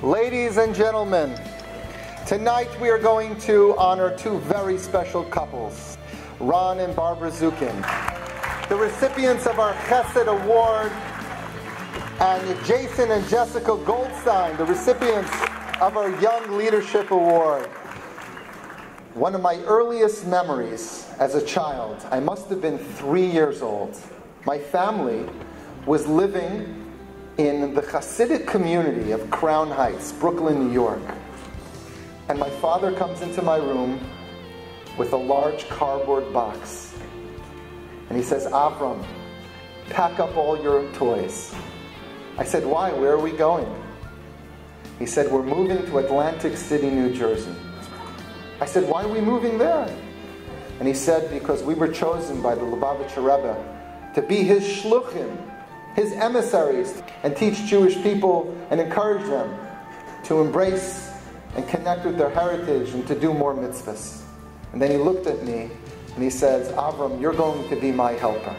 Ladies and gentlemen, tonight we are going to honor two very special couples, Ron and Barbara Zukin, the recipients of our Chesed Award, and Jason and Jessica Goldstein, the recipients of our Young Leadership Award. One of my earliest memories as a child, I must have been 3 years old. My family was living in the Hasidic community of Crown Heights, Brooklyn, New York. And my father comes into my room with a large cardboard box. And he says, Avram, pack up all your toys. I said, why? Where are we going? He said, we're moving to Atlantic City, New Jersey. I said, why are we moving there? And he said, because we were chosen by the Lubavitcher Rebbe to be his shluchim, his emissaries, and teach Jewish people and encourage them to embrace and connect with their heritage and to do more mitzvahs. And then he looked at me and he says, Avram, you're going to be my helper.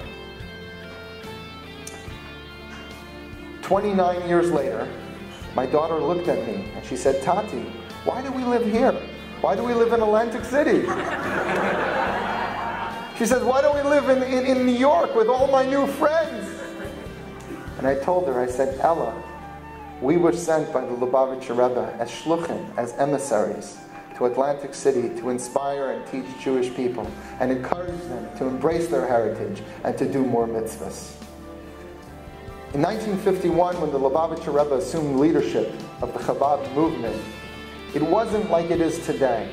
29 years later, my daughter looked at me and she said, Tati, why do we live here? Why do we live in Atlantic City? She says, why don't we live in New York with all my new friends? And I told her, I said, Ella, we were sent by the Lubavitcher Rebbe as shluchim, as emissaries, to Atlantic City to inspire and teach Jewish people and encourage them to embrace their heritage and to do more mitzvahs. In 1951, when the Lubavitcher Rebbe assumed leadership of the Chabad movement, it wasn't like it is today.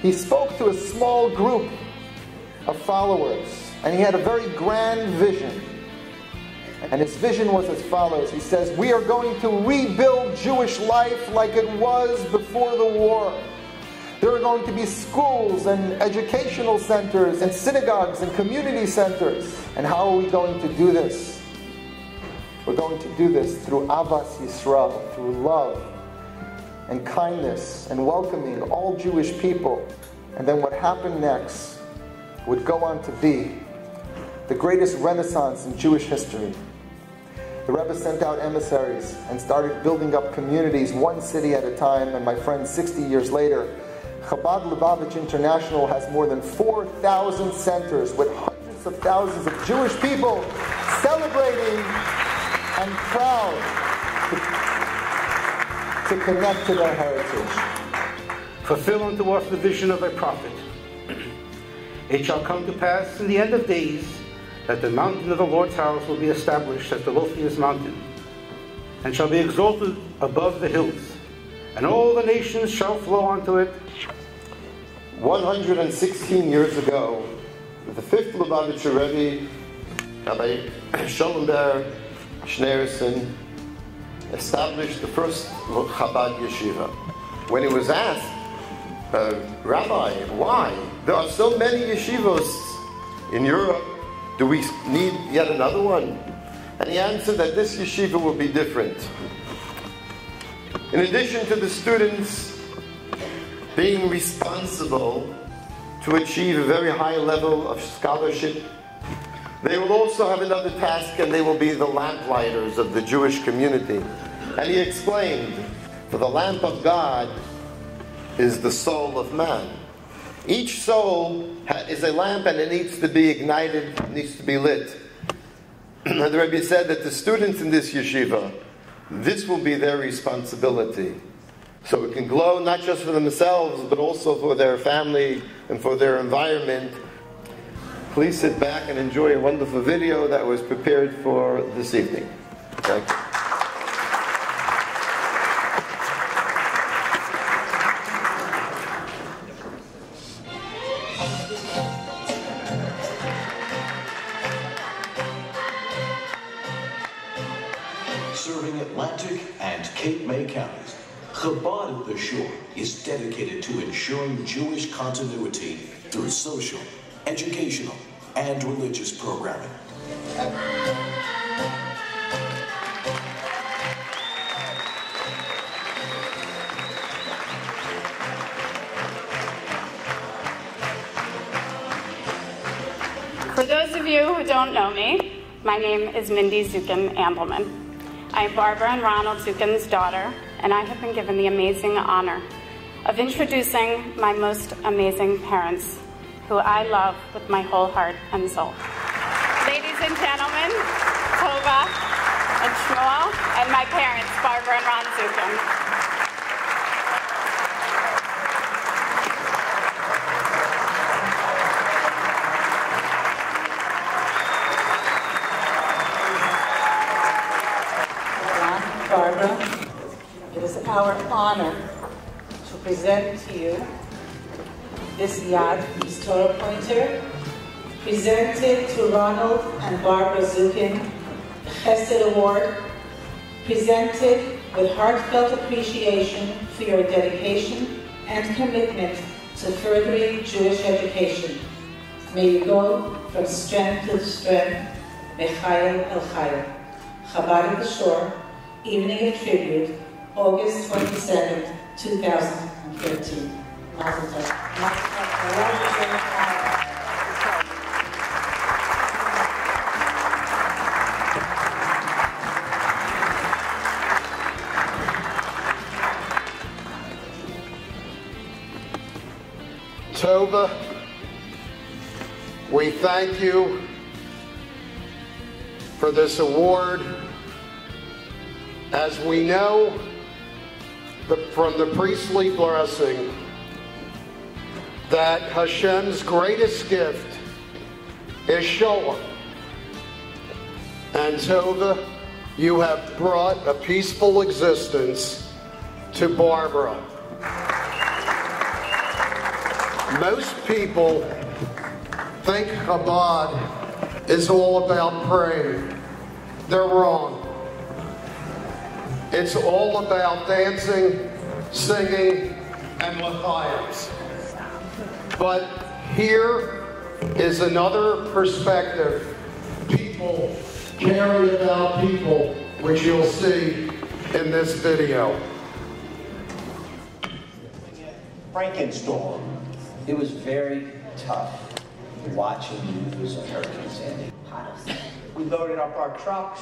He spoke to a small group of followers, and he had a very grand vision. And his vision was as follows. He says, we are going to rebuild Jewish life like it was before the war. There are going to be schools and educational centers and synagogues and community centers. And how are we going to do this? We're going to do this through Avas Yisrael, through love and kindness and welcoming all Jewish people. And then what happened next would go on to be the greatest renaissance in Jewish history. The Rebbe sent out emissaries and started building up communities, one city at a time. And my friends, 60 years later, Chabad Lubavitch International has more than 4,000 centers with hundreds of thousands of Jewish people celebrating and proud to connect to their heritage. Fulfill unto us the vision of a prophet. It shall come to pass in the end of days that the mountain of the Lord's house will be established as the loftiest mountain, and shall be exalted above the hills, and all the nations shall flow unto it. 116 years ago, the fifth Lubavitcher Rebbe, Rabbi Schollenberg Schneerson, established the first Chabad yeshiva. When he was asked, Rabbi, why? There are so many yeshivos in Europe. Do we need yet another one? And he answered that this yeshiva will be different. In addition to the students being responsible to achieve a very high level of scholarship, they will also have another task, and they will be the lamplighters of the Jewish community. And he explained, for the lamp of God is the soul of man. Each soul is a lamp, and it needs to be ignited, needs to be lit. The Rebbe said that the students in this yeshiva, this will be their responsibility. So it can glow not just for themselves, but also for their family and for their environment. Please sit back and enjoy a wonderful video that was prepared for this evening. Thank you. Serving Atlantic and Cape May counties, Chabad at the Shore is dedicated to ensuring Jewish continuity through social, educational, and religious programming. For those of you who don't know me, my name is Mindy Zukin Ambleman. I am Barbara and Ronald Zukin's daughter and I have been given the amazing honor of introducing my most amazing parents, who I love with my whole heart and soul. Ladies and gentlemen, Tova and Shmuel, and my parents, Barbara and Ron Zukin. Barbara, it is our honor to present to you this Yad Torah pointer, presented to Ronald and Barbara Zukin, the Chesed Award, presented with heartfelt appreciation for your dedication and commitment to furthering Jewish education. May you go from strength to strength, Mechayel El Chayel. Chabad at the Shore, Evening of Tribute, August 27, 2013. Mazel tov. Tova, we thank you for this award. As we know from the priestly blessing that Hashem's greatest gift is Shalom. And Tova, you have brought a peaceful existence to Barbara. Most people think Chabad is all about praying. They're wrong. It's all about dancing, singing, and l'chaim. But here is another perspective. People caring about people, which you'll see in this video. Frankenstorm. It was very tough watching the news of Hurricane Sandy. We loaded up our trucks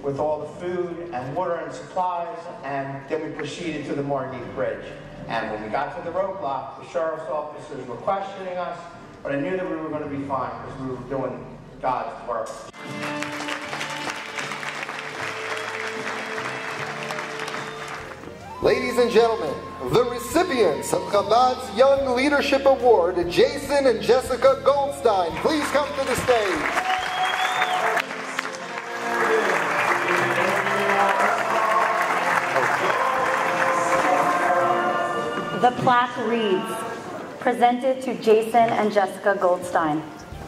with all the food and water and supplies, and then we proceeded to the Margate Bridge. And when we got to the roadblock, the sheriff's officers were questioning us, but I knew that we were going to be fine because we were doing God's work. Ladies and gentlemen, the recipients of Chabad's Young Leadership Award, Jason and Jessica Goldstein, please come to the stage. The plaque reads, presented to Jason and Jessica Goldstein,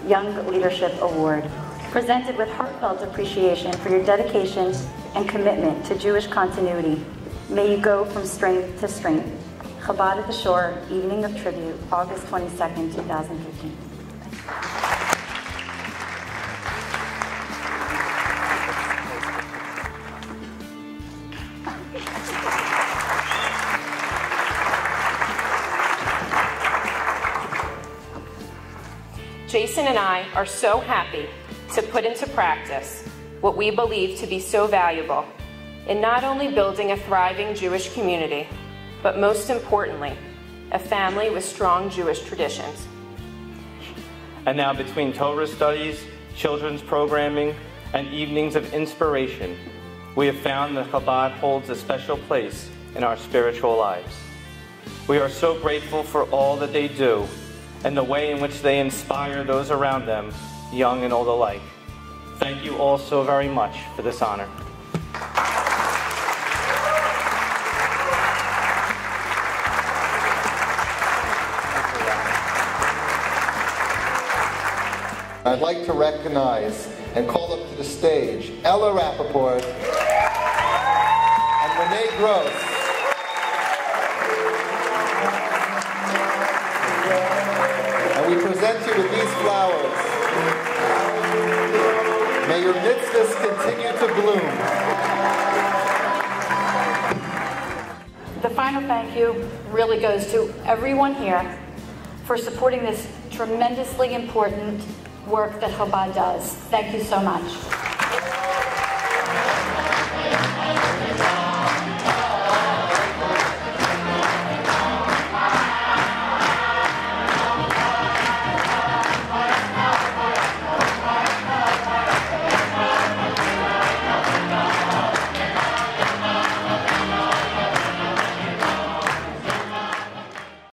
Young Leadership Award, presented with heartfelt appreciation for your dedication and commitment to Jewish continuity. May you go from strength to strength. Chabad at the Shore, Evening of Tribute, August 22nd, 2015. Jason and I are so happy to put into practice what we believe to be so valuable in not only building a thriving Jewish community, but most importantly, a family with strong Jewish traditions. And now between Torah studies, children's programming, and evenings of inspiration, we have found that Chabad holds a special place in our spiritual lives. We are so grateful for all that they do and the way in which they inspire those around them, young and old alike. Thank you all so very much for this honor. I'd like to recognize and call up to the stage Ella Rappaport and Renee Gross. And we present you with these flowers. May your mitzvahs continue to bloom. The final thank you really goes to everyone here for supporting this tremendously important work that Chabad does. Thank you so much.